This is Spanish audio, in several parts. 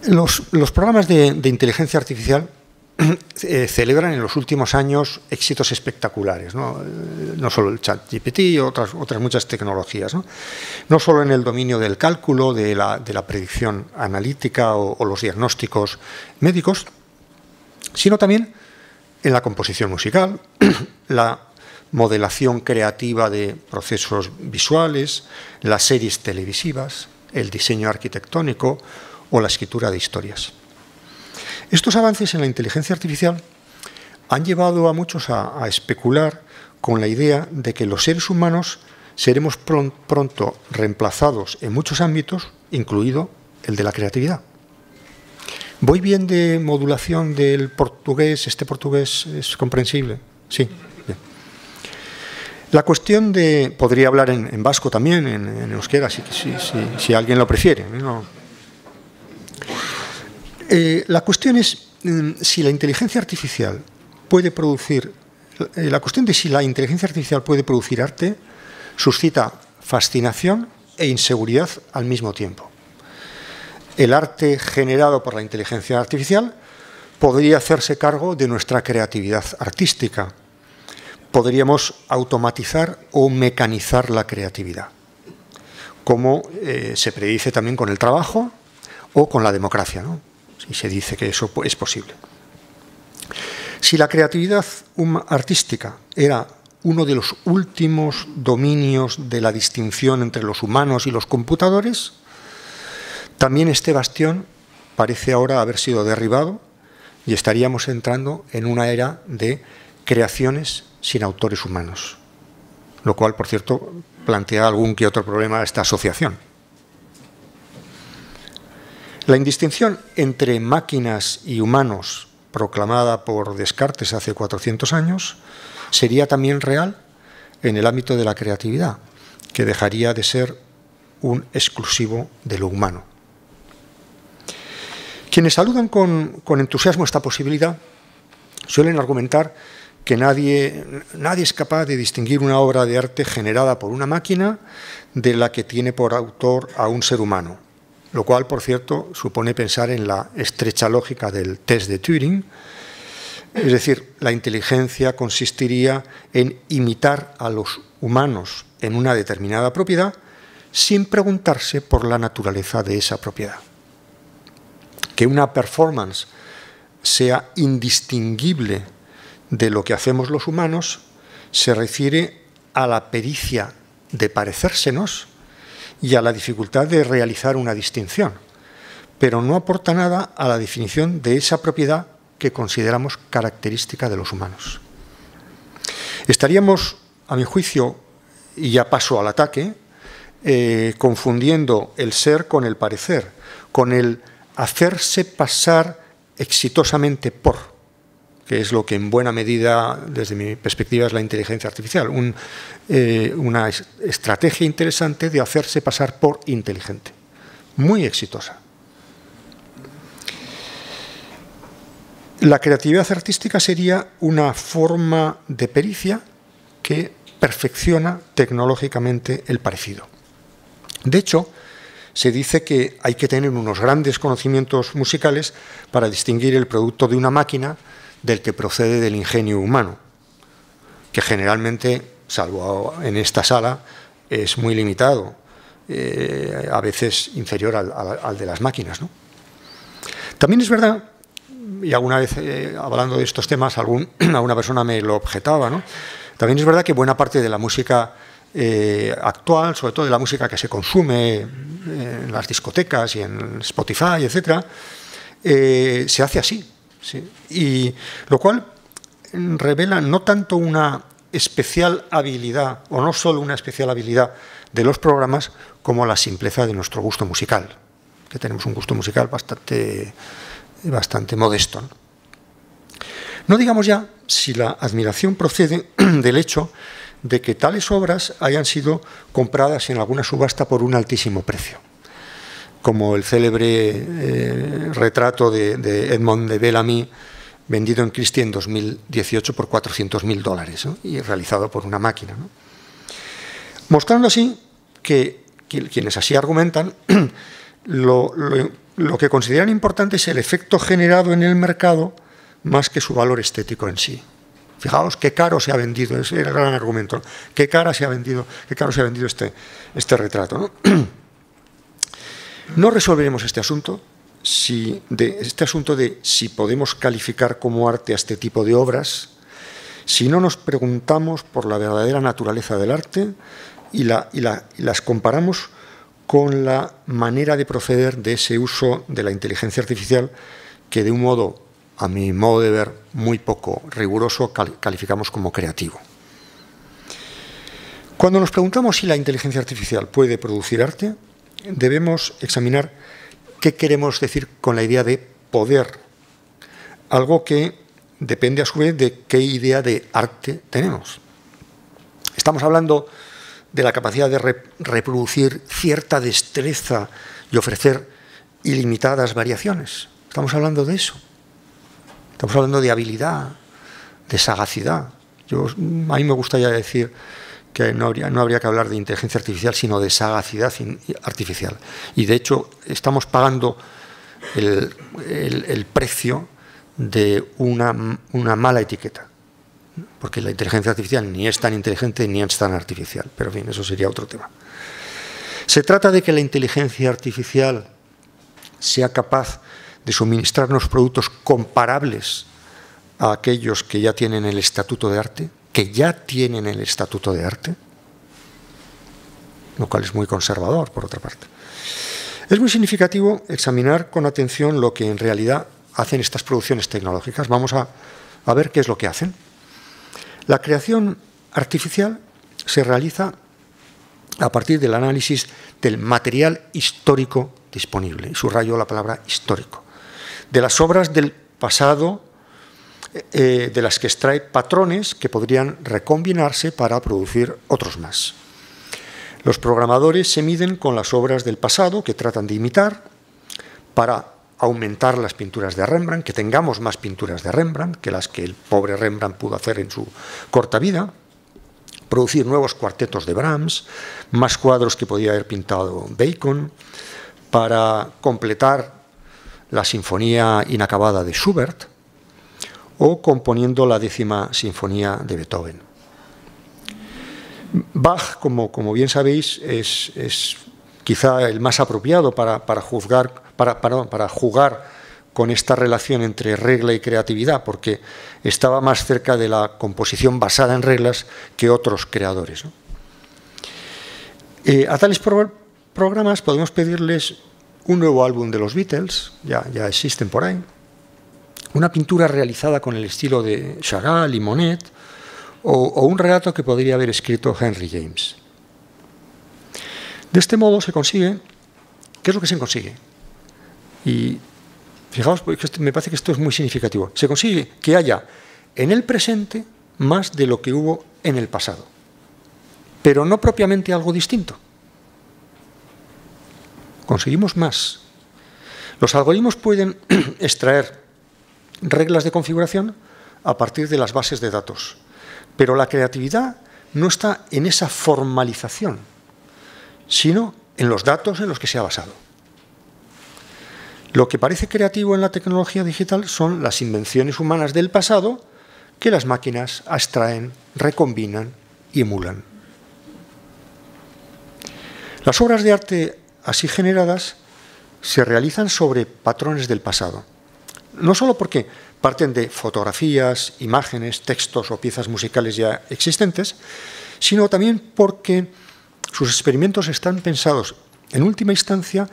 Los programas de inteligencia artificial celebran en los últimos años éxitos espectaculares, no solo el ChatGPT, otras muchas tecnologías, no solo en el dominio del cálculo, de la predicción analítica o los diagnósticos médicos, sino también en la composición musical, la modelación creativa de procesos visuales, las series televisivas, el diseño arquitectónico o la escritura de historias. Estos avances en la inteligencia artificial han llevado a muchos a especular con la idea de que los seres humanos seremos pronto reemplazados en muchos ámbitos, incluido el de la creatividad. ¿Voy bien de modulación del portugués? ¿Este portugués es comprensible? Sí. Bien. La cuestión de... Podría hablar en vasco también, en euskera, si alguien lo prefiere, ¿no? La cuestión es si la inteligencia artificial puede producir... La cuestión de si la inteligencia artificial puede producir arte suscita fascinación e inseguridad al mismo tiempo. El arte generado por la inteligencia artificial podría hacerse cargo de nuestra creatividad artística. Podríamos automatizar o mecanizar la creatividad, como se predice también con el trabajo o con la democracia, ¿no? Y se dice que eso es posible. Si la creatividad artística era uno de los últimos dominios de la distinción entre los humanos y los computadores, también este bastión parece ahora haber sido derribado y estaríamos entrando en una era de creaciones sin autores humanos, lo cual, por cierto, plantea algún que otro problema a esta asociación. La indistinción entre máquinas y humanos, proclamada por Descartes hace 400 años, sería también real en el ámbito de la creatividad, que dejaría de ser un exclusivo de lo humano. Quienes saludan con entusiasmo esta posibilidad suelen argumentar que nadie es capaz de distinguir una obra de arte generada por una máquina de la que tiene por autor a un ser humano. Lo cual, por cierto, supone pensar en la estrecha lógica del test de Turing, es decir, la inteligencia consistiría en imitar a los humanos en una determinada propiedad sin preguntarse por la naturaleza de esa propiedad. Que una performance sea indistinguible de lo que hacemos los humanos se refiere a la pericia de parecérsenos y a la dificultad de realizar una distinción, pero no aporta nada a la definición de esa propiedad que consideramos característica de los humanos. Estaríamos, a mi juicio, y ya paso al ataque, confundiendo el ser con el parecer, con el hacerse pasar exitosamente por, que es lo que en buena medida, desde mi perspectiva, es la inteligencia artificial, una estrategia interesante de hacerse pasar por inteligente, muy exitosa. La creatividad artística sería una forma de pericia que perfecciona tecnológicamente el parecido. De hecho, se dice que hay que tener unos grandes conocimientos musicales para distinguir el producto de una máquina del que procede del ingenio humano, que generalmente, salvo en esta sala, es muy limitado, a veces inferior al de las máquinas, ¿no? También es verdad, y alguna vez hablando de estos temas alguna persona me lo objetaba, ¿no? También es verdad que buena parte de la música actual, sobre todo de la música que se consume en las discotecas y en Spotify, etcétera, se hace así. Sí, y lo cual revela no tanto una especial habilidad, o no solo una especial habilidad de los programas, como la simpleza de nuestro gusto musical, que tenemos un gusto musical bastante modesto, ¿no? No digamos ya si la admiración procede del hecho de que tales obras hayan sido compradas en alguna subasta por un altísimo precio, como el célebre retrato de Edmond de Bellamy, vendido en Christie en 2018 por $400.000, ¿no? Y realizado por una máquina, ¿no? Mostrando así que quienes así argumentan, lo lo que consideran importante es el efecto generado en el mercado más que su valor estético en sí. Fijaos qué caro se ha vendido, ese es el gran argumento, ¿no? Qué caro se ha vendido este retrato, ¿no? No resolveremos este asunto de si podemos calificar como arte a este tipo de obras si no nos preguntamos por la verdadera naturaleza del arte y las comparamos con la manera de proceder de ese uso de la inteligencia artificial que de un modo, a mi modo de ver, muy poco riguroso, calificamos como creativo. Cuando nos preguntamos si la inteligencia artificial puede producir arte, debemos examinar qué queremos decir con la idea de poder, algo que depende a su vez de qué idea de arte tenemos. Estamos hablando de la capacidad de reproducir cierta destreza y ofrecer ilimitadas variaciones. Estamos hablando de eso. Estamos hablando de habilidad, de sagacidad. A mí me gusta ya decir que no habría que hablar de inteligencia artificial, sino de sagacidad artificial. Y de hecho estamos pagando el precio de una mala etiqueta, porque la inteligencia artificial ni es tan inteligente ni es tan artificial, pero en fin, eso sería otro tema. Se trata de que la inteligencia artificial sea capaz de suministrarnos productos comparables a aquellos que ya tienen el estatuto de arte, lo cual es muy conservador, por otra parte. Es muy significativo examinar con atención lo que en realidad hacen estas producciones tecnológicas. Vamos a ver qué es lo que hacen. La creación artificial se realiza a partir del análisis del material histórico disponible, y subrayo la palabra histórico, de las obras del pasado, de las que extrae patrones que podrían recombinarse para producir otros más. Los programadores se miden con las obras del pasado que tratan de imitar para aumentar las pinturas de Rembrandt, que tengamos más pinturas de Rembrandt que las que el pobre Rembrandt pudo hacer en su corta vida, producir nuevos cuartetos de Brahms, más cuadros que podía haber pintado Bacon, para completar la sinfonía inacabada de Schubert o componiendo la 10ª sinfonía de Beethoven. Bach, como bien sabéis, es quizá el más apropiado para jugar con esta relación entre regla y creatividad, porque estaba más cerca de la composición basada en reglas que otros creadores, ¿no? A tales programas podemos pedirles un nuevo álbum de los Beatles, ya existen por ahí, una pintura realizada con el estilo de Chagall y Monet, o un relato que podría haber escrito Henry James. De este modo se consigue, ¿qué es lo que se consigue? Y fijaos, me parece que esto es muy significativo. Se consigue que haya en el presente más de lo que hubo en el pasado, pero no propiamente algo distinto. Conseguimos más. Los algoritmos pueden extraer reglas de configuración a partir de las bases de datos, pero la creatividad no está en esa formalización, sino en los datos en los que se ha basado. Lo que parece creativo en la tecnología digital son las invenciones humanas del pasado que las máquinas abstraen, recombinan y emulan. Las obras de arte así generadas se realizan sobre patrones del pasado, no solo porque parten de fotografías, imágenes, textos o piezas musicales ya existentes, sino también porque sus experimentos están pensados, en última instancia,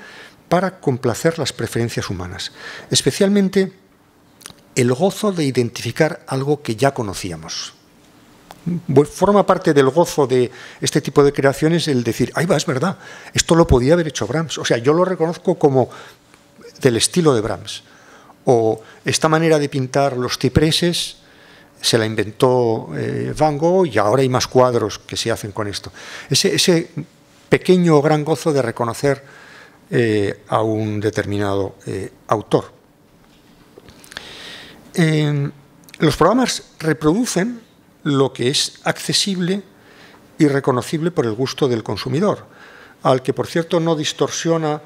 para complacer las preferencias humanas, especialmente el gozo de identificar algo que ya conocíamos. Forma parte del gozo de este tipo de creaciones el decir, ¡ay va, es verdad! Esto lo podía haber hecho Brahms. O sea, yo lo reconozco como del estilo de Brahms. O esta manera de pintar los cipreses se la inventó Van Gogh y ahora hay más cuadros que se hacen con esto. Ese pequeño o gran gozo de reconocer a un determinado autor. Los programas reproducen lo que es accesible y reconocible por el gusto del consumidor, al que, por cierto, no distorsiona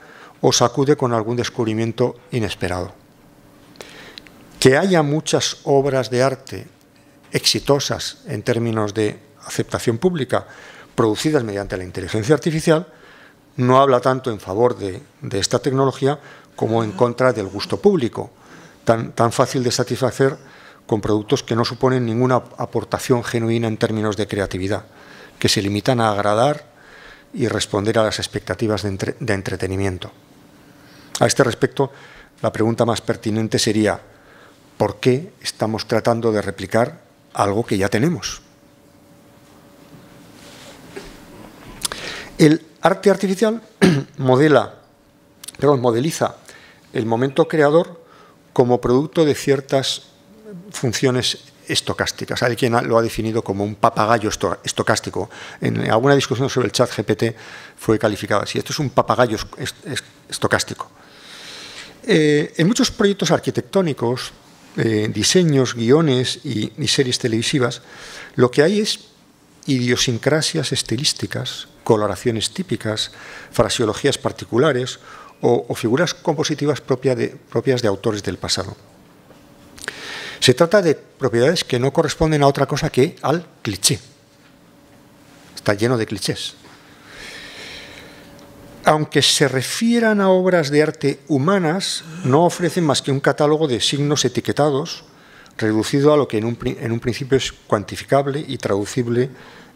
os acude con algún descubrimiento inesperado. Que haya muchas obras de arte exitosas en términos de aceptación pública producidas mediante la inteligencia artificial no habla tanto en favor de esta tecnología como en contra del gusto público, tan fácil de satisfacer con productos que no suponen ninguna aportación genuina en términos de creatividad, que se limitan a agradar y responder a las expectativas de entretenimiento. A este respecto, la pregunta más pertinente sería: ¿por qué estamos tratando de replicar algo que ya tenemos? El arte artificial modeliza el momento creador como producto de ciertas funciones estocásticas. Hay quien lo ha definido como un papagayo estocástico. En alguna discusión sobre el chat GPT fue calificado así. Esto es un papagayo estocástico. En muchos proyectos arquitectónicos, diseños, guiones y series televisivas, lo que hay es idiosincrasias estilísticas, coloraciones típicas, fraseologías particulares o figuras compositivas propias de autores del pasado. Se trata de propiedades que no corresponden a otra cosa que al cliché. Está lleno de clichés. Aunque se refieran a obras de arte humanas, no ofrecen más que un catálogo de signos etiquetados, reducido a lo que en un principio es cuantificable y traducible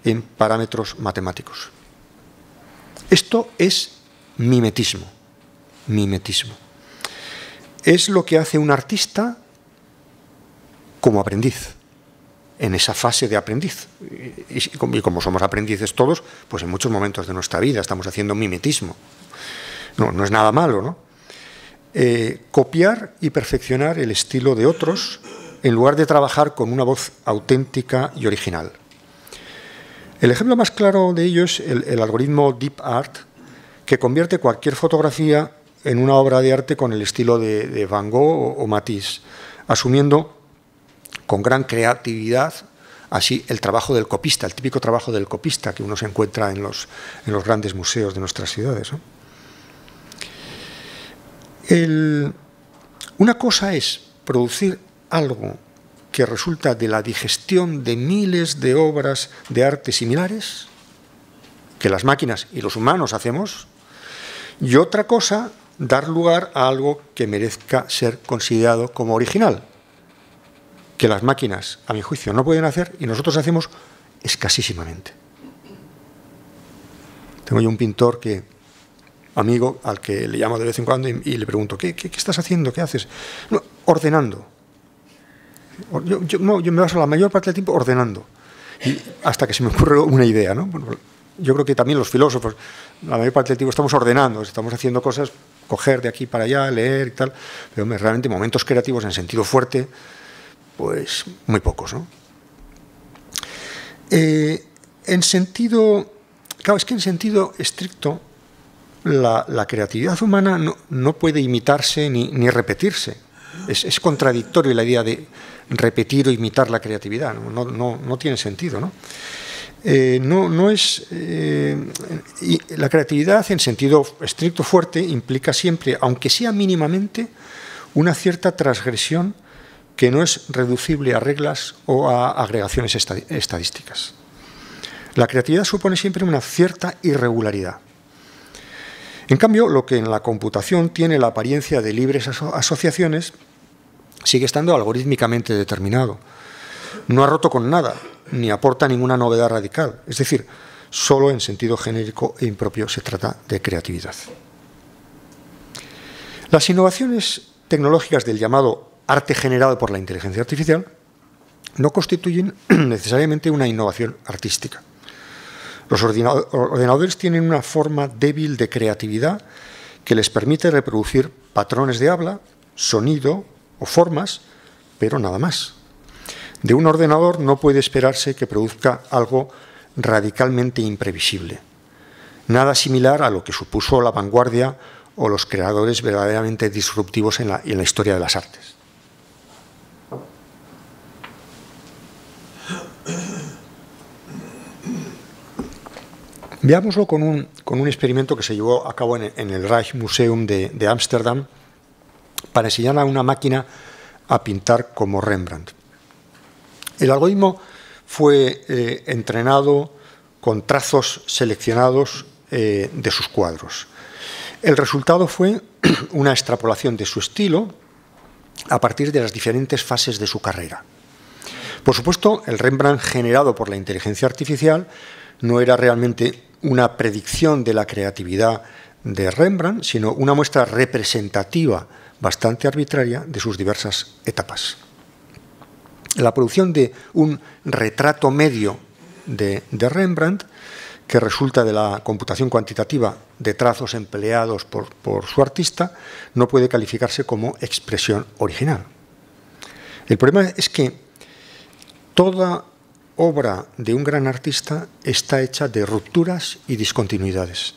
en parámetros matemáticos. Esto es mimetismo. Mimetismo. Es lo que hace un artista como aprendiz, en esa fase de aprendiz. Y como somos aprendices todos, pues en muchos momentos de nuestra vida estamos haciendo mimetismo. No es nada malo, ¿no? Copiar y perfeccionar el estilo de otros en lugar de trabajar con una voz auténtica y original. El ejemplo más claro de ello es el algoritmo Deep Art, que convierte cualquier fotografía en una obra de arte con el estilo de Van Gogh o Matisse, asumiendo con gran creatividad así el trabajo del copista, el típico trabajo del copista que uno se encuentra en los grandes museos de nuestras ciudades, ¿no? Una cosa es producir algo que resulta de la digestión de miles de obras de arte similares que las máquinas y los humanos hacemos, y otra cosa, dar lugar a algo que merezca ser considerado como original, que las máquinas, a mi juicio, no pueden hacer y nosotros hacemos escasísimamente. Tengo yo un pintor amigo al que le llamo de vez en cuando y le pregunto: ¿qué estás haciendo? ¿Qué haces? No, ordenando. Yo me paso la mayor parte del tiempo ordenando, y hasta que se me ocurre una idea, ¿no? Bueno, yo creo que también los filósofos, la mayor parte del tiempo estamos ordenando, estamos haciendo cosas, coger de aquí para allá, leer y tal, pero realmente momentos creativos en sentido fuerte, pues muy pocos, ¿no? En sentido estricto, la creatividad humana no puede imitarse ni repetirse. Es contradictorio la idea de repetir o imitar la creatividad, no tiene sentido, ¿no? Y la creatividad en sentido estricto fuerte implica siempre, aunque sea mínimamente, una cierta transgresión que no es reducible a reglas o a agregaciones estadísticas. La creatividad supone siempre una cierta irregularidad. En cambio, lo que en la computación tiene la apariencia de libres asociaciones sigue estando algorítmicamente determinado. No ha roto con nada, ni aporta ninguna novedad radical. Es decir, solo en sentido genérico e impropio se trata de creatividad. Las innovaciones tecnológicas del llamado arte generado por la inteligencia artificial no constituyen necesariamente una innovación artística. Los ordenadores tienen una forma débil de creatividad que les permite reproducir patrones de habla, sonido o formas, pero nada más. De un ordenador no puede esperarse que produzca algo radicalmente imprevisible, nada similar a lo que supuso la vanguardia o los creadores verdaderamente disruptivos en la historia de las artes. Veámoslo con un experimento que se llevó a cabo en el Rijksmuseum de Ámsterdam para enseñar a una máquina a pintar como Rembrandt. El algoritmo fue entrenado con trazos seleccionados de sus cuadros. El resultado fue una extrapolación de su estilo a partir de las diferentes fases de su carrera. Por supuesto, el Rembrandt generado por la inteligencia artificial no era realmente una predicción de la creatividad de Rembrandt, sino una muestra representativa bastante arbitraria de sus diversas etapas. La producción de un retrato medio de Rembrandt, que resulta de la computación cuantitativa de trazos empleados por su artista, no puede calificarse como expresión original. El problema es que toda obra de un gran artista está hecha de rupturas y discontinuidades.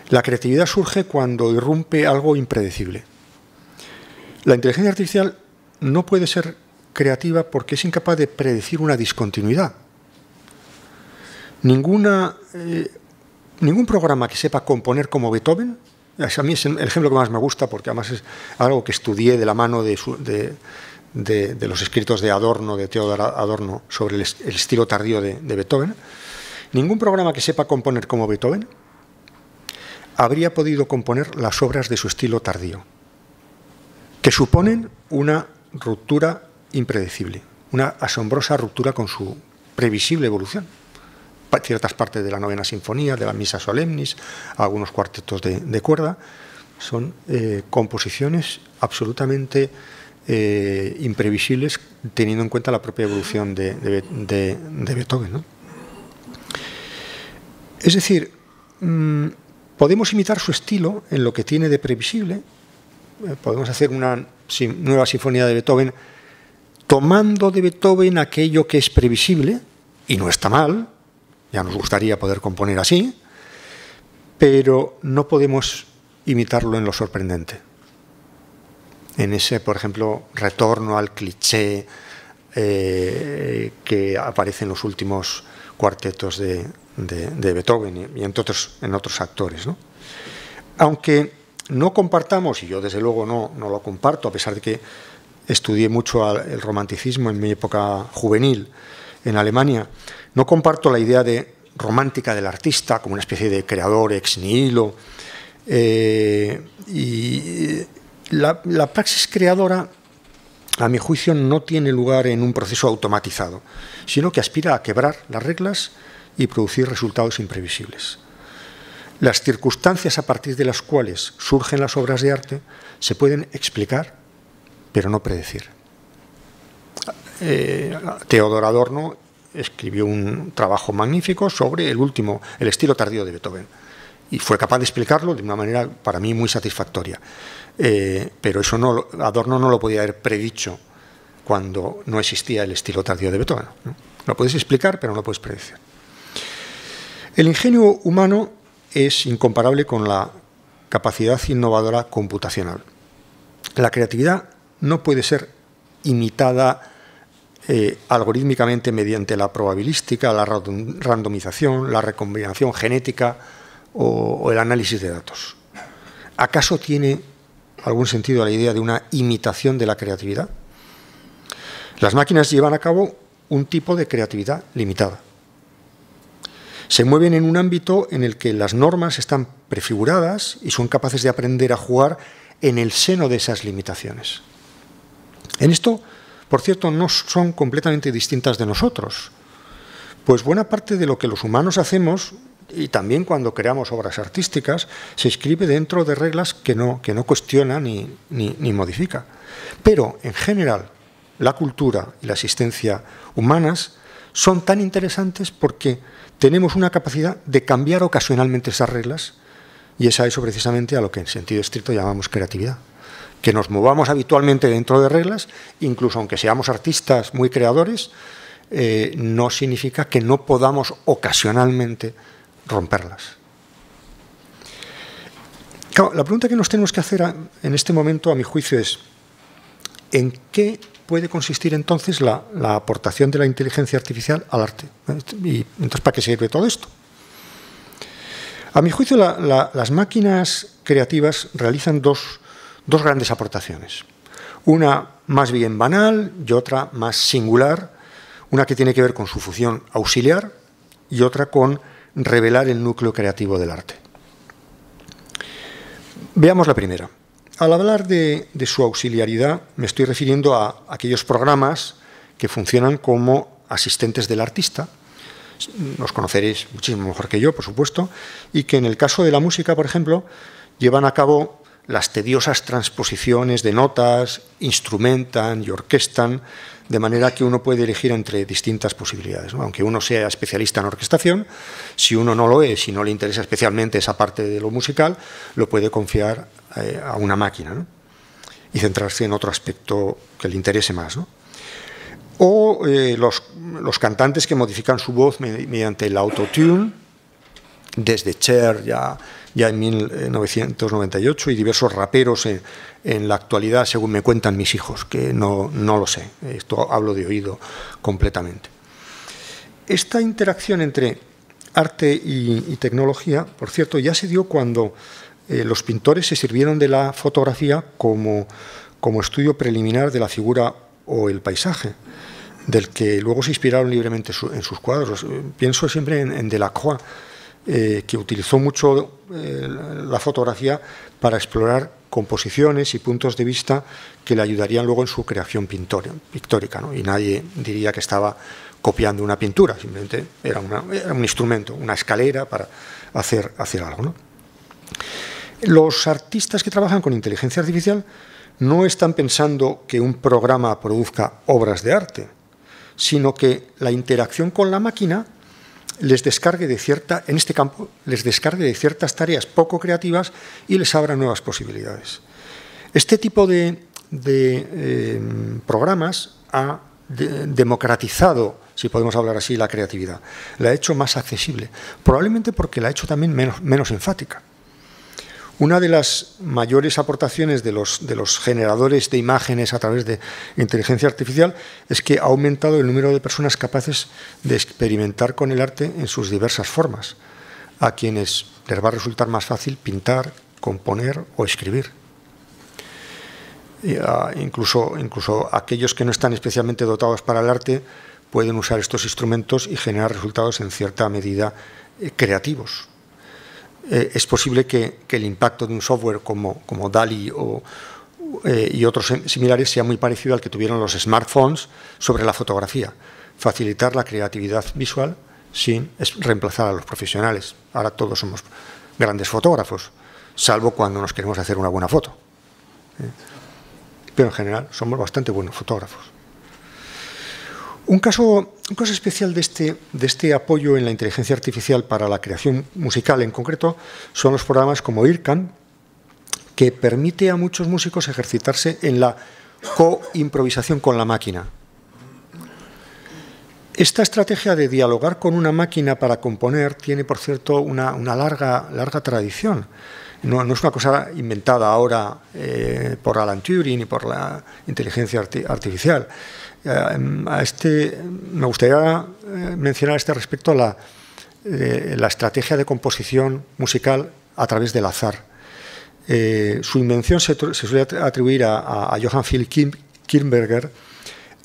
La creatividad surge cuando irrumpe algo impredecible. La inteligencia artificial no puede ser creativa porque es incapaz de predecir una discontinuidad. Ningún programa que sepa componer como Beethoven, a mí es el ejemplo que más me gusta porque además es algo que estudié de la mano de los escritos de Adorno, de Theodor Adorno, sobre el estilo tardío de Beethoven. Ningún programa que sepa componer como Beethoven habría podido componer las obras de su estilo tardío, que suponen una ruptura impredecible, una asombrosa ruptura con su previsible evolución. Ciertas partes de la novena sinfonía, de la Missa Solemnis, algunos cuartetos de cuerda, son composiciones absolutamente imprevisibles teniendo en cuenta la propia evolución de Beethoven, ¿no? Es decir, podemos imitar su estilo en lo que tiene de previsible. Podemos hacer una nueva sinfonía de Beethoven tomando de Beethoven aquello que es previsible, y no está mal, ya nos gustaría poder componer así, pero no podemos imitarlo en lo sorprendente. En ese, por ejemplo, retorno al cliché que aparece en los últimos cuartetos de Beethoven y en otros actores, ¿no? Aunque no compartamos, y yo desde luego no lo comparto, a pesar de que estudié mucho el romanticismo en mi época juvenil en Alemania, no comparto la idea romántica del artista como una especie de creador ex nihilo. Y la praxis creadora, a mi juicio, no tiene lugar en un proceso automatizado, sino que aspira a quebrar las reglas y producir resultados imprevisibles. Las circunstancias a partir de las cuales surgen las obras de arte se pueden explicar, pero no predecir. Theodor Adorno escribió un trabajo magnífico sobre el estilo tardío de Beethoven, y fue capaz de explicarlo de una manera para mí muy satisfactoria. Pero eso Adorno no lo podía haber predicho cuando no existía el estilo tardío de Beethoven, ¿no? Lo puedes explicar, pero no lo puedes predecir. El ingenio humano es incomparable con la capacidad innovadora computacional. La creatividad no puede ser imitada algorítmicamente mediante la probabilística, la randomización, la recombinación genética o el análisis de datos. ¿Acaso tiene algún sentido la idea de una imitación de la creatividad? Las máquinas llevan a cabo un tipo de creatividad limitada. Se mueven en un ámbito en el que las normas están prefiguradas y son capaces de aprender a jugar en el seno de esas limitaciones. En esto, por cierto, no son completamente distintas de nosotros, pues buena parte de lo que los humanos hacemos, y también cuando creamos obras artísticas, se inscribe dentro de reglas que no cuestiona ni modifica. Pero, en general, la cultura y la existencia humanas son tan interesantes porque tenemos una capacidad de cambiar ocasionalmente esas reglas, y es a eso precisamente a lo que en sentido estricto llamamos creatividad. Que nos movamos habitualmente dentro de reglas, incluso aunque seamos artistas muy creadores, no significa que no podamos ocasionalmente romperlas. Claro, la pregunta que nos tenemos que hacer en este momento, a mi juicio, es ¿en qué puede consistir entonces la aportación de la inteligencia artificial al arte? Y entonces, ¿para qué sirve todo esto? A mi juicio, las máquinas creativas realizan dos grandes aportaciones. Una más bien banal y otra más singular, una que tiene que ver con su función auxiliar y otra con revelar el núcleo creativo del arte. Veamos la primera. Al hablar de su auxiliaridad, me estoy refiriendo a aquellos programas que funcionan como asistentes del artista. Los conoceréis muchísimo mejor que yo, por supuesto, y que en el caso de la música, por ejemplo, llevan a cabo las tediosas transposiciones de notas, instrumentan y orquestan, de manera que uno puede elegir entre distintas posibilidades, ¿no? Aunque uno sea especialista en orquestación, si uno no lo es, si no le interesa especialmente esa parte de lo musical, lo puede confiar a una máquina, ¿no? Y centrarse en otro aspecto que le interese más, ¿no? O los cantantes que modifican su voz mediante el autotune, desde Cher ya en 1998 y diversos raperos en la actualidad, según me cuentan mis hijos, que no lo sé, esto hablo de oído completamente. Esta interacción entre arte y tecnología, por cierto, ya se dio cuando los pintores se sirvieron de la fotografía como estudio preliminar de la figura o el paisaje, del que luego se inspiraron libremente en sus cuadros. Pienso siempre en Delacroix, que utilizó mucho la fotografía para explorar composiciones y puntos de vista que le ayudarían luego en su creación pictórica, ¿no? Y nadie diría que estaba copiando una pintura, simplemente era un instrumento, una escalera para hacer algo, ¿no? Los artistas que trabajan con inteligencia artificial no están pensando que un programa produzca obras de arte, sino que la interacción con la máquina les descargue en este campo, les descargue de ciertas tareas poco creativas y les abra nuevas posibilidades. Este tipo de programas ha democratizado, si podemos hablar así, la creatividad. La ha hecho más accesible, probablemente porque la ha hecho también menos enfática. Una de las mayores aportaciones de los generadores de imágenes a través de inteligencia artificial es que ha aumentado el número de personas capaces de experimentar con el arte en sus diversas formas, a quienes les va a resultar más fácil pintar, componer o escribir. Incluso aquellos que no están especialmente dotados para el arte pueden usar estos instrumentos y generar resultados en cierta medida creativos. Es posible que el impacto de un software como DALL-E y otros similares sea muy parecido al que tuvieron los smartphones sobre la fotografía. Facilitar la creatividad visual sin reemplazar a los profesionales. Ahora todos somos grandes fotógrafos, salvo cuando nos queremos hacer una buena foto. Pero en general somos bastante buenos fotógrafos. Un caso especial de este apoyo en la inteligencia artificial para la creación musical en concreto son los programas como IRCAN, que permite a muchos músicos ejercitarse en la coimprovisación con la máquina. Esta estrategia de dialogar con una máquina para componer tiene, por cierto, una larga tradición. No es una cosa inventada ahora por Alan Turing y por la inteligencia artificial. Me gustaría mencionar a este respecto la estrategia de composición musical a través del azar. Su invención se suele atribuir a Johann Philipp Kirnberger,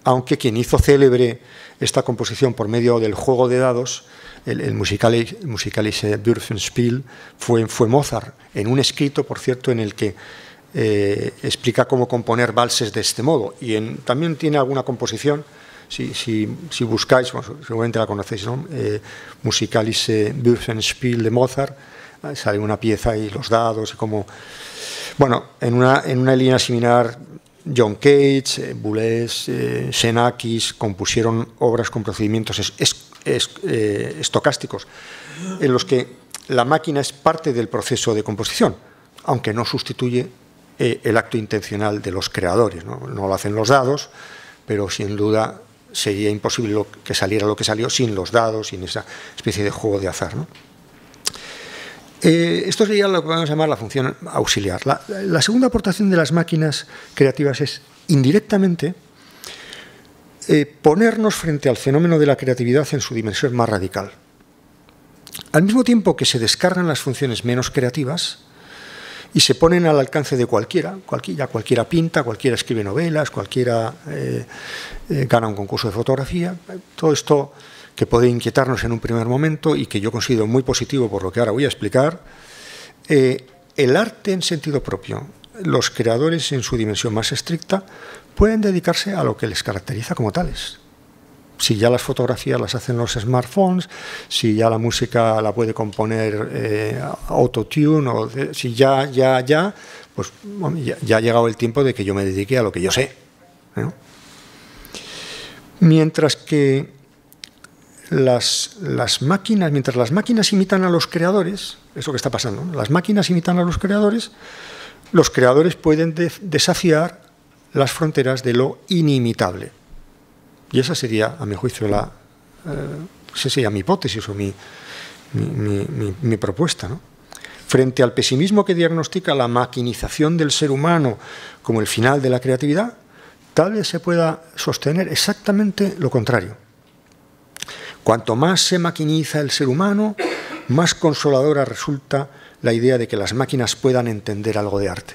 aunque quien hizo célebre esta composición por medio del juego de dados, el Musikalische Würfenspiel, fue Mozart, en un escrito, por cierto, en el que explica cómo componer valses de este modo. Y también tiene alguna composición, si buscáis, bueno, seguramente la conocéis, ¿no? Musikalische Würfenspiel de Mozart, sale una pieza y los dados y como... Bueno, en una línea similar, John Cage, Boulez, Xenakis compusieron obras con procedimientos estocásticos, en los que la máquina es parte del proceso de composición, aunque no sustituye el acto intencional de los creadores, ¿no? No lo hacen los dados, pero sin duda sería imposible que saliera lo que salió sin los dados, sin esa especie de juego de azar, ¿no? Esto sería lo que podemos llamar la función auxiliar. La segunda aportación de las máquinas creativas es, indirectamente, ponernos frente al fenómeno de la creatividad en su dimensión más radical. Al mismo tiempo que se descargan las funciones menos creativas y se ponen al alcance de cualquiera pinta, cualquiera escribe novelas, cualquiera gana un concurso de fotografía, todo esto que puede inquietarnos en un primer momento y que yo considero muy positivo por lo que ahora voy a explicar. El arte en sentido propio, los creadores en su dimensión más estricta pueden dedicarse a lo que les caracteriza como tales. Si ya las fotografías las hacen los smartphones, si ya la música la puede componer autotune, o si pues bueno, ya ha llegado el tiempo de que yo me dedique a lo que yo sé, ¿no? Mientras que mientras las máquinas imitan a los creadores, eso que está pasando, ¿no? Las máquinas imitan a los creadores pueden desafiar las fronteras de lo inimitable. Y esa sería, a mi juicio, esa sería mi hipótesis o mi propuesta, ¿no? Frente al pesimismo que diagnostica la maquinización del ser humano como el final de la creatividad, tal vez se pueda sostener exactamente lo contrario. Cuanto más se maquiniza el ser humano, más consoladora resulta la idea de que las máquinas puedan entender algo de arte.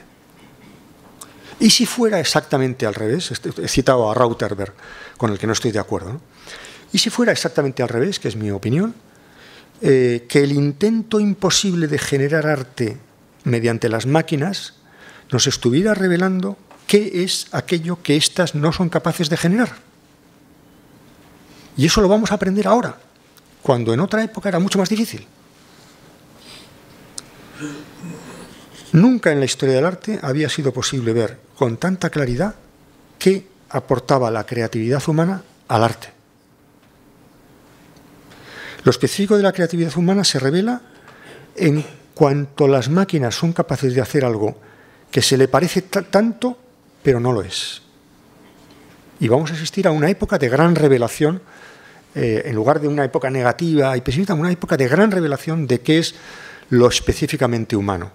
Y si fuera exactamente al revés, he citado a Rauterberg, con el que no estoy de acuerdo, ¿no? Y si fuera exactamente al revés, que es mi opinión, que el intento imposible de generar arte mediante las máquinas nos estuviera revelando qué es aquello que éstas no son capaces de generar. Y eso lo vamos a aprender ahora, cuando en otra época era mucho más difícil. Nunca en la historia del arte había sido posible ver con tanta claridad qué aportaba la creatividad humana al arte. Lo específico de la creatividad humana se revela en cuanto las máquinas son capaces de hacer algo que se le parece tanto, pero no lo es. Y vamos a asistir a una época de gran revelación, en lugar de una época negativa y pesimista, una época de gran revelación de qué es lo específicamente humano.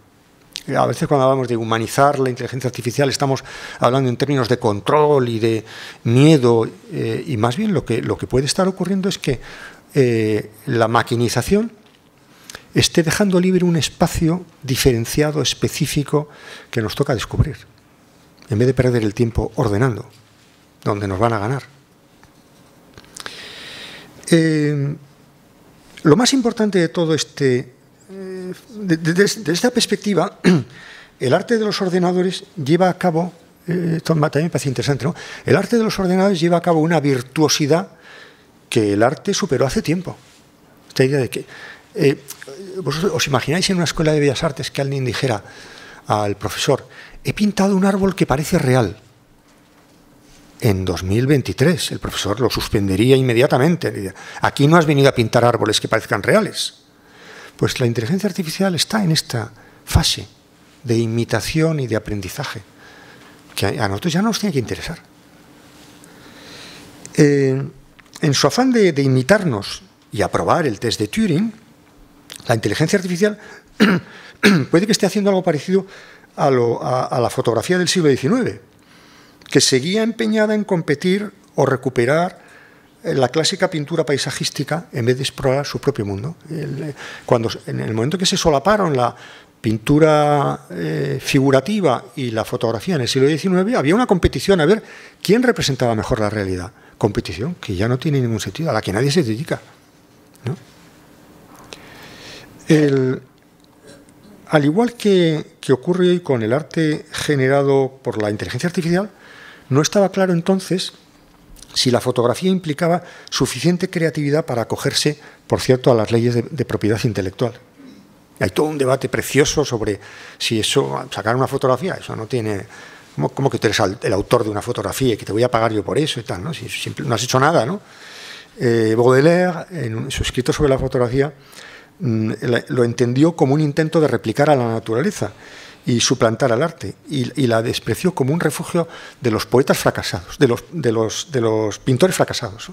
A veces cuando hablamos de humanizar la inteligencia artificial estamos hablando en términos de control y de miedo, y más bien lo que puede estar ocurriendo es que la maquinización esté dejando libre un espacio diferenciado, específico, que nos toca descubrir, en vez de perder el tiempo ordenando, donde nos van a ganar. Lo más importante de todo desde esta perspectiva, el arte de los ordenadores lleva a cabo, esto también me parece interesante, ¿no? El arte de los ordenadores lleva a cabo una virtuosidad que el arte superó hace tiempo. Esta idea de que, ¿vosotros os imagináis en una escuela de bellas artes que alguien dijera al profesor: he pintado un árbol que parece real? En 2023 el profesor lo suspendería inmediatamente. Diría: aquí no has venido a pintar árboles que parezcan reales. Pues la inteligencia artificial está en esta fase de imitación y de aprendizaje, que a nosotros ya no nos tiene que interesar. En su afán de imitarnos y aprobar el test de Turing, la inteligencia artificial puede que esté haciendo algo parecido a la fotografía del siglo XIX, que seguía empeñada en competir o recuperar la clásica pintura paisajística en vez de explorar su propio mundo. En el momento que se solaparon la pintura figurativa y la fotografía en el siglo XIX, había una competición a ver quién representaba mejor la realidad. Competición que ya no tiene ningún sentido, a la que nadie se dedica, ¿no? Al igual que ocurre hoy con el arte generado por la inteligencia artificial, no estaba claro entonces si la fotografía implicaba suficiente creatividad para acogerse, por cierto, a las leyes de propiedad intelectual. Hay todo un debate precioso sobre si eso, sacar una fotografía, eso no tiene... ¿Cómo que tú eres el autor de una fotografía y que te voy a pagar yo por eso y tal, ¿no? Si no has hecho nada, ¿no? Baudelaire, en su escrito sobre la fotografía, lo entendió como un intento de replicar a la naturaleza y suplantar al arte, y la despreció como un refugio de los poetas fracasados, de los pintores fracasados.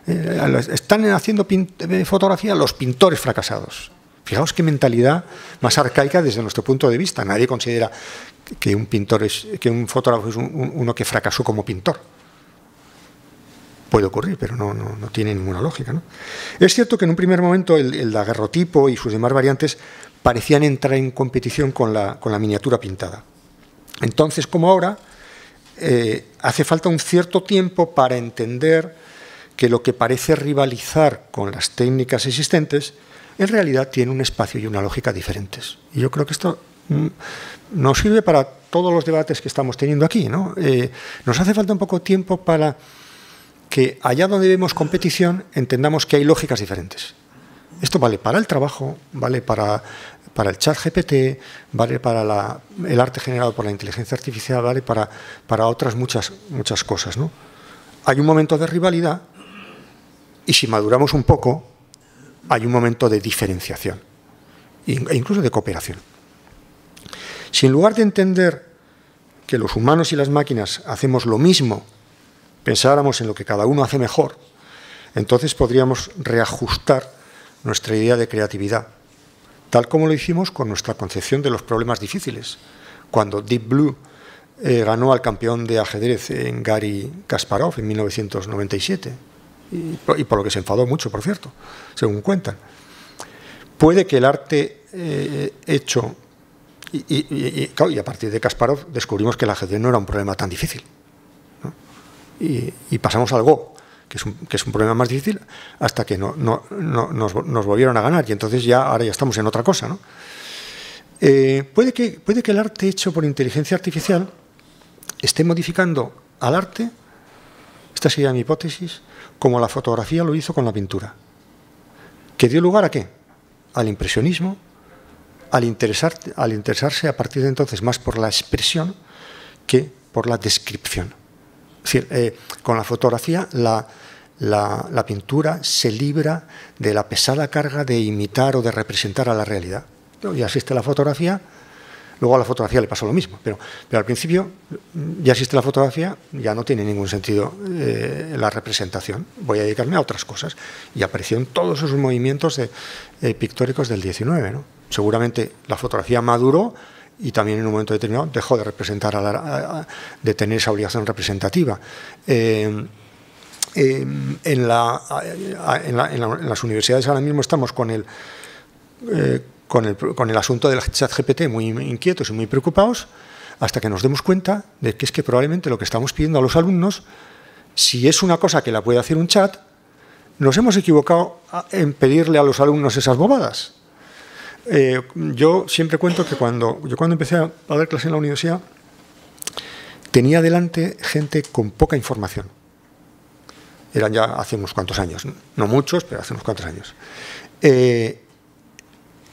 Están haciendo fotografía los pintores fracasados. Fijaos qué mentalidad más arcaica desde nuestro punto de vista. Nadie considera que un fotógrafo es uno que fracasó como pintor. Puede ocurrir, pero no tiene ninguna lógica, ¿no? Es cierto que en un primer momento el daguerrotipo y sus demás variantes parecían entrar en competición con la miniatura pintada. Entonces, como ahora, hace falta un cierto tiempo para entender que lo que parece rivalizar con las técnicas existentes, en realidad tiene un espacio y una lógica diferentes. Y yo creo que esto nos sirve para todos los debates que estamos teniendo aquí, ¿no? Nos hace falta un poco de tiempo para que allá donde vemos competición entendamos que hay lógicas diferentes. Esto vale para el trabajo, vale para el chat GPT, vale para el arte generado por la inteligencia artificial, vale para otras muchas cosas, ¿no? Hay un momento de rivalidad y si maduramos un poco, hay un momento de diferenciación e incluso de cooperación. Si en lugar de entender que los humanos y las máquinas hacemos lo mismo, pensáramos en lo que cada uno hace mejor, entonces podríamos reajustar nuestra idea de creatividad, tal como lo hicimos con nuestra concepción de los problemas difíciles, cuando Deep Blue ganó al campeón de ajedrez Garry Kasparov en 1997, y por lo que se enfadó mucho, por cierto, según cuentan. Puede que el arte hecho, y a partir de Kasparov descubrimos que el ajedrez no era un problema tan difícil, ¿no? Y pasamos al Go, que es un problema más difícil, hasta que nos volvieron a ganar, y entonces ahora ya estamos en otra cosa, ¿no? Puede que el arte hecho por inteligencia artificial esté modificando al arte, esta sería mi hipótesis, como la fotografía lo hizo con la pintura, que dio lugar ¿a qué? Al impresionismo, al interesarse a partir de entonces más por la expresión que por la descripción. Es decir, con la fotografía la pintura se libra de la pesada carga de imitar o de representar a la realidad. Ya existe la fotografía, luego a la fotografía le pasó lo mismo, pero al principio ya existe la fotografía, ya no tiene ningún sentido la representación, voy a dedicarme a otras cosas. Y aparecieron todos esos movimientos pictóricos del 19, ¿no? Seguramente la fotografía maduró y también en un momento determinado dejó de representar, de tener esa obligación representativa. En las universidades ahora mismo estamos con el asunto del chat GPT muy inquietos y muy preocupados, hasta que nos demos cuenta de que es que probablemente lo que estamos pidiendo a los alumnos, si es una cosa que la puede hacer un chat, nos hemos equivocado en pedirle a los alumnos esas bobadas. Yo siempre cuento que cuando empecé a dar clase en la universidad, tenía delante gente con poca información. Eran ya hace unos cuantos años, no muchos, pero hace unos cuantos años.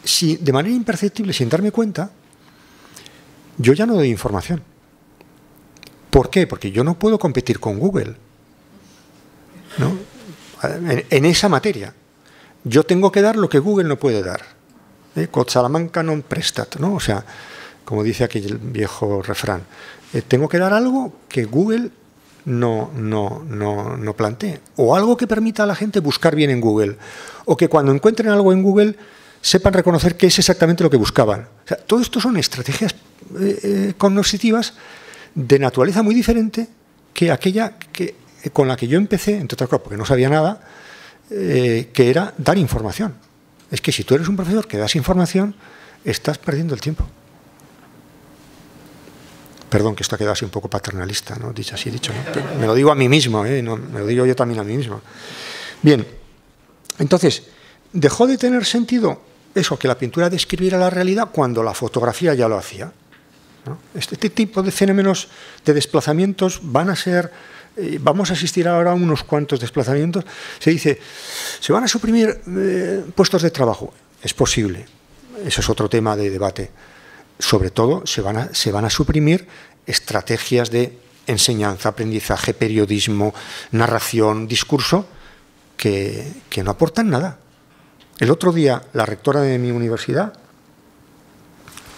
Si de manera imperceptible, sin darme cuenta, yo ya no doy información. ¿Por qué? Porque yo no puedo competir con Google, ¿no? En esa materia. Yo tengo que dar lo que Google no puede dar. Quod Salamanca non prestat, ¿no? O sea, como dice aquel viejo refrán, tengo que dar algo que Google no plantee, o algo que permita a la gente buscar bien en Google, o que cuando encuentren algo en Google sepan reconocer qué es exactamente lo que buscaban. O sea, todo esto son estrategias cognitivas de naturaleza muy diferente que aquella con la que yo empecé, entre otras cosas porque no sabía nada, que era dar información. Es que si tú eres un profesor que das información, estás perdiendo el tiempo. Perdón, que esto ha quedado así un poco paternalista, ¿no? Dicho así, dicho, ¿no? Pero me lo digo a mí mismo, no, me lo digo yo también a mí mismo. Bien, entonces, dejó de tener sentido eso, que la pintura describiera la realidad cuando la fotografía ya lo hacía, ¿no? Este tipo de fenómenos de desplazamientos van a ser... vamos a asistir ahora a unos cuantos desplazamientos. Se dice, ¿se van a suprimir puestos de trabajo? Es posible. Eso es otro tema de debate. Sobre todo, se van a suprimir estrategias de enseñanza, aprendizaje, periodismo, narración, discurso, que no aportan nada. El otro día, la rectora de mi universidad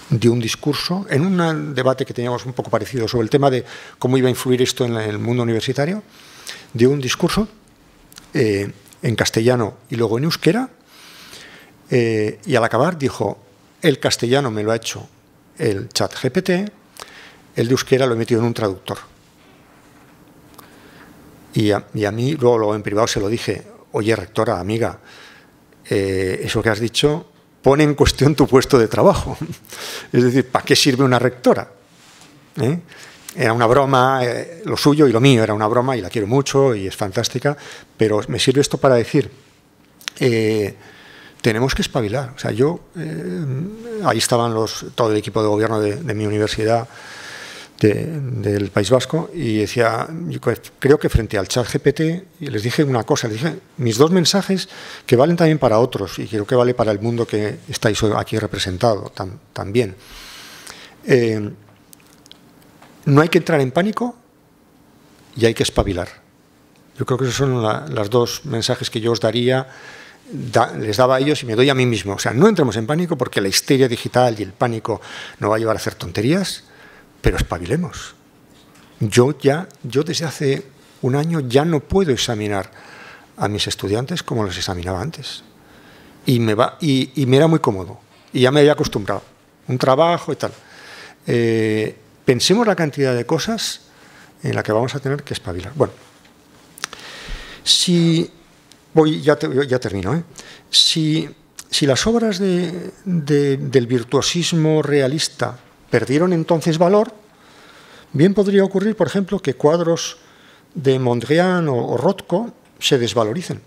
dio un discurso en un debate que teníamos un poco parecido sobre el tema de cómo iba a influir esto en el mundo universitario. Dio un discurso en castellano y luego en euskera, y al acabar dijo, el castellano me lo ha hecho el chat GPT, el de euskera lo he metido en un traductor. Y a mí, luego en privado se lo dije, oye, rectora, amiga, eso que has dicho pone en cuestión tu puesto de trabajo. Es decir, ¿para qué sirve una rectora? Era una broma, lo suyo y lo mío era una broma y la quiero mucho y es fantástica, pero me sirve esto para decir, tenemos que espabilar. O sea, ahí estaban todo el equipo de gobierno de mi universidad, del País Vasco, y decía, yo creo que frente al ChatGPT, y les dije una cosa, les dije mis 2 mensajes que valen también para otros, y creo que vale para el mundo que estáis aquí representado también. No hay que entrar en pánico y hay que espabilar. Yo creo que esos son los 2 mensajes que yo os daría, les daba a ellos y me doy a mí mismo. O sea, no entremos en pánico porque la histeria digital y el pánico nos va a llevar a hacer tonterías, pero espabilemos. Yo desde hace un año ya no puedo examinar a mis estudiantes como los examinaba antes. Y me era muy cómodo. Y ya me había acostumbrado. Un trabajo y tal. Pensemos la cantidad de cosas en la que vamos a tener que espabilar. Bueno, ya termino. Si las obras del virtuosismo realista perdieron entonces valor, bien podría ocurrir, por ejemplo, que cuadros de Mondrian o Rothko se desvaloricen,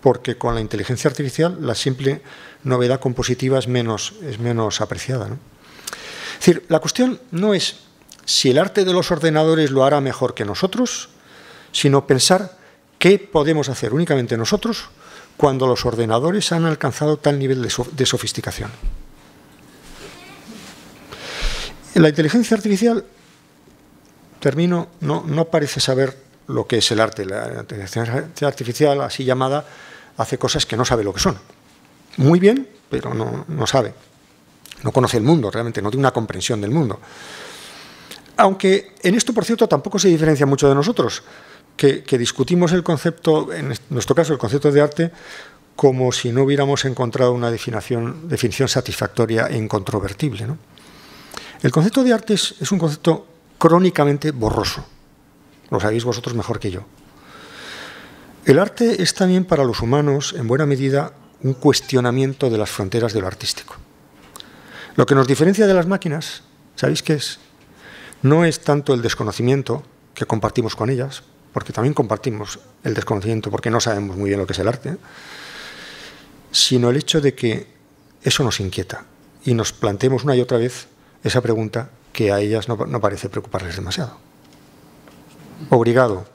porque con la inteligencia artificial la simple novedad compositiva es menos apreciada, ¿no? Es decir, la cuestión no es si el arte de los ordenadores lo hará mejor que nosotros, sino pensar qué podemos hacer únicamente nosotros cuando los ordenadores han alcanzado tal nivel de sofisticación. La inteligencia artificial, termino, no parece saber lo que es el arte. La inteligencia artificial, así llamada, hace cosas que no sabe lo que son. Muy bien, pero no sabe. No conoce el mundo, realmente, no tiene una comprensión del mundo. Aunque en esto, por cierto, tampoco se diferencia mucho de nosotros, que discutimos el concepto, en nuestro caso el concepto de arte, como si no hubiéramos encontrado una definición satisfactoria e incontrovertible, ¿no? El concepto de arte es un concepto crónicamente borroso. Lo sabéis vosotros mejor que yo. El arte es también para los humanos, en buena medida, un cuestionamiento de las fronteras de lo artístico. Lo que nos diferencia de las máquinas, ¿sabéis qué es? No es tanto el desconocimiento que compartimos con ellas, porque también compartimos el desconocimiento porque no sabemos muy bien lo que es el arte, sino el hecho de que eso nos inquieta y nos planteemos una y otra vez esa pregunta que a ellas no parece preocuparles demasiado. Obrigado.